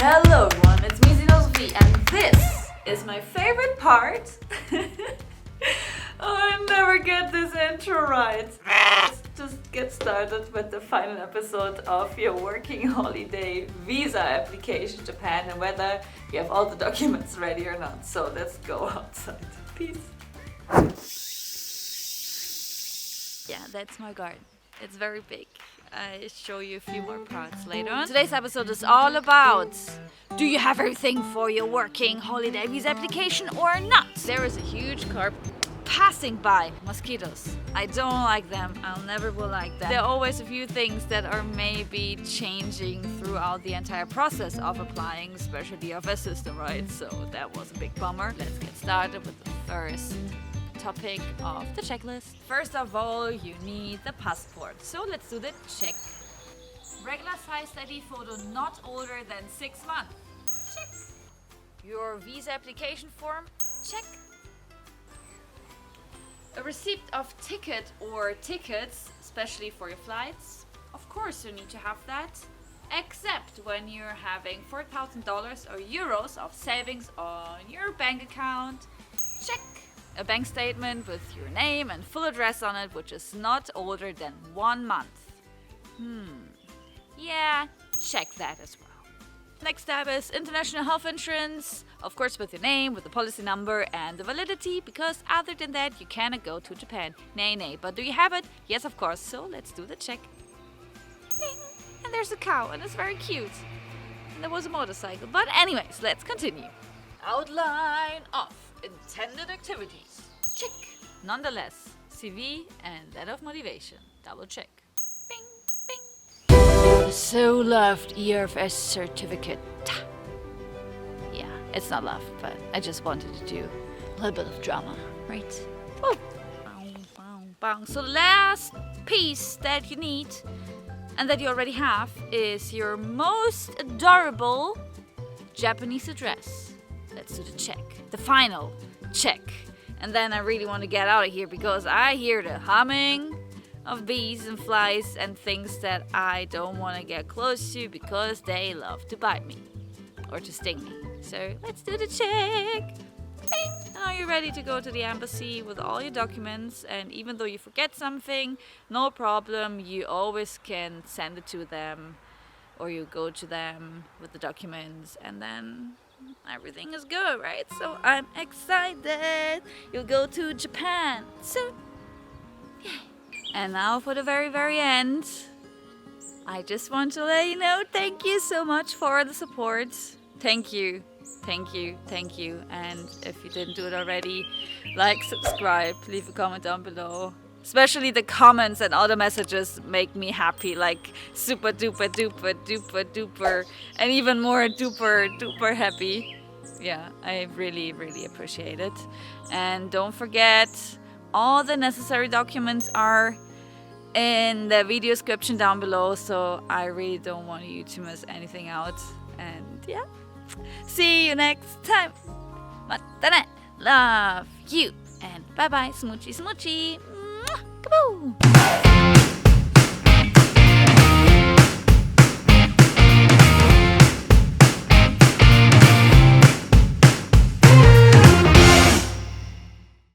Hello everyone, it's me Sophie, and this is my favorite part. I never get this intro right. Let's just get started with the final episode of your working holiday visa application to Japan and whether you have all the documents ready or not. So let's go outside. Peace. Yeah, that's my garden. It's very big. I'll show you a few more parts later on. Today's episode is all about: do you have everything for your working holiday visa application or not? There is a huge car passing by. Mosquitoes. I don't like them. I'll never will like them. There are always a few things that are maybe changing throughout the entire process of applying, especially of a system, right? So that was a big bummer. Let's get started with the first topic of the checklist. First of all, you need the passport. So let's do the check. Regular sized ID photo not older than 6 months. Check. Your visa application form. Check. A receipt of ticket or tickets, especially for your flights. Of course you need to have that. Except when you're having $4,000 or euros of savings on your bank account. Check. A bank statement with your name and full address on it, which is not older than 1 month. Yeah, check that as well. Next step is international health insurance. Of course with your name, with the policy number and the validity, because other than that you cannot go to Japan. Nay. But do you have it? Yes, of course. So let's do the check. Bing. And there's a cow and it's very cute. And there was a motorcycle. But anyways, let's continue. Outline of intended activities. Check. Nonetheless, CV and letter of motivation. Double check. Bing, bing. The so loved ERFS certificate. Yeah, it's not love, but I just wanted to do a little bit of drama, right? Oh. Bang. So the last piece that you need and that you already have is your most adorable Japanese address. Let's do the check. The final check. And then I really want to get out of here because I hear the humming of bees and flies and things that I don't want to get close to because they love to bite me or to sting me. So let's do the check. Bing. Now you're ready to go to the embassy with all your documents, and even though you forget something, no problem, you always can send it to them or you go to them with the documents and then everything is good, right? So I'm excited. You'll go to Japan soon. Yay. And now for the very, very end. I just want to let you know, thank you so much for the support. Thank you. And if you didn't do it already, like, subscribe, leave a comment down below. Especially the comments and all the messages make me happy, like super duper duper duper duper and even more duper duper happy. Yeah, I really, really appreciate it. And don't forget, all the necessary documents are in the video description down below, so I really don't want you to miss anything out. And yeah, see you next time. Mata ne. Love you. And bye bye. Smoochy smoochy. Mwah. Kaboom.